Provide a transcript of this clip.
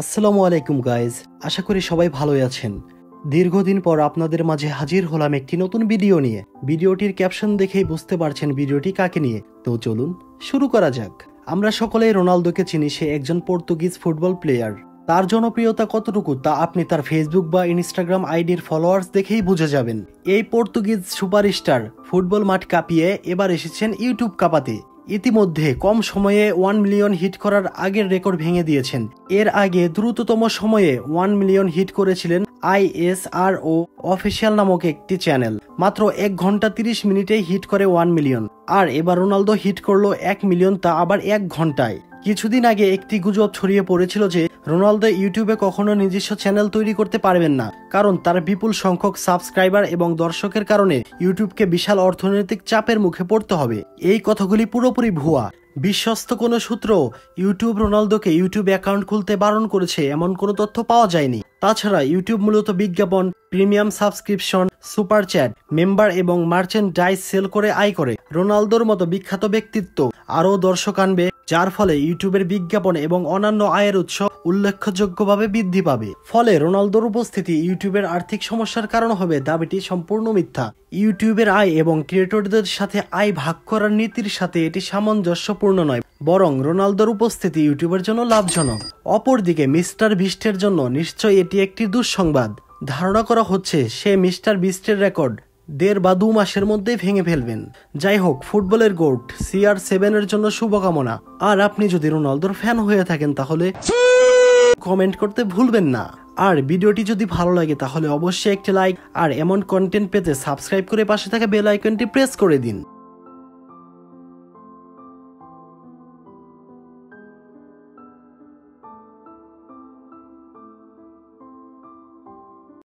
আসসালামু আলাইকুম গাইজ, আশা করি সবাই ভালোই আছেন। দীর্ঘদিন পর আপনাদের মাঝে হাজির হলাম একটি নতুন ভিডিও নিয়ে। ভিডিওটির ক্যাপশন দেখেই বুঝতে পারছেন ভিডিওটি কাকে নিয়ে। তো চলুন শুরু করা যাক। আমরা সকলেই রোনালদোকে চিনি, সে একজন পর্তুগিজ ফুটবল প্লেয়ার। তার জনপ্রিয়তা কতটুকু তা আপনি তার ফেসবুক বা ইনস্টাগ্রাম আইডির ফলোয়ার্স দেখেই বুঝে যাবেন। এই পর্তুগিজ সুপারস্টার ফুটবল মাঠ কাঁপিয়ে এবার এসেছেন ইউটিউব কাঁপাতে। ইতিমধ্যে কম সময়ে 1 মিলিয়ন হিট করার আগের রেকর্ড ভেঙে দিয়েছেন। এর আগে দ্রুততম সময়ে 1 মিলিয়ন হিট করেছিলেন ISRO অফিসিয়াল নামক একটি চ্যানেল। মাত্র 1 ঘন্টা 30 মিনিটেই হিট করে 1 মিলিয়ন। আর এবার রোনালদো হিট করলো 1 মিলিয়ন, তা আবার 1 ঘন্টায়। কিছুদিন আগে একটি গুজব ছড়িয়ে পড়েছিল যে রোনালদো ইউটিউবে কখনো নিজস্ব চ্যানেল তৈরি করতে পারবেন না, কারণ তার বিপুল সংখ্যক সাবস্ক্রাইবার এবং দর্শকের কারণে ইউটিউবকে বিশাল অর্থনৈতিক চাপের মুখে পড়তে হবে। এই কথাগুলি পুরোপুরি ভুয়া। বিশ্বস্ত কোনো সূত্র ইউটিউব রোনালদোকে ইউটিউব অ্যাকাউন্ট খুলতে বারণ করেছে এমন কোনো তথ্য পাওয়া যায়নি। তাছাড়া ইউটিউব মূলত বিজ্ঞাপন, premium subscription, super chat, member এবং মার্চেন্ডাইজ সেল করে আয় করে। রোনালদোর মতো বিখ্যাত ব্যক্তিত্ব আরও দর্শক আনবে, যার ফলে ইউটিউবের বিজ্ঞাপন এবং অন্যান্য আয়ের উৎস উল্লেখযোগ্যভাবে বৃদ্ধি পাবে। ফলে রোনালদোর উপস্থিতি ইউটিউবের আর্থিক সমস্যার কারণ হবে, দাবিটি সম্পূর্ণ মিথ্যা। ইউটিউবের আয় এবং ক্রিয়েটরদের সাথে আয় ভাগ করার নীতির সাথে এটি সামঞ্জস্যপূর্ণ নয়, বরং রোনালদোর উপস্থিতি ইউটিউবের জন্য লাভজনক। অপরদিকে মিস্টার বিস্টের জন্য নিশ্চয়ই এটি একটি দুঃসংবাদ। ধারণা করা হচ্ছে সে মিস্টার বিস্টের রেকর্ড 1.5 বা 2 মাসের মধ্যে ভেঙে ফেলবেন। যাই হোক, ফুটবলের গোট CR7 এর জন্য শুভকামনা। আর আপনি যদি রোনালদোর ফ্যান হয়ে থাকেন তাহলে কমেন্ট করতে ভুলবেন না। আর ভিডিওটি যদি ভালো লাগে তাহলে অবশ্যই একটি লাইক আর এমন কন্টেন্ট পেতে সাবস্ক্রাইব করে পাশে থাকা বেল আইকনটি প্রেস করে দিন।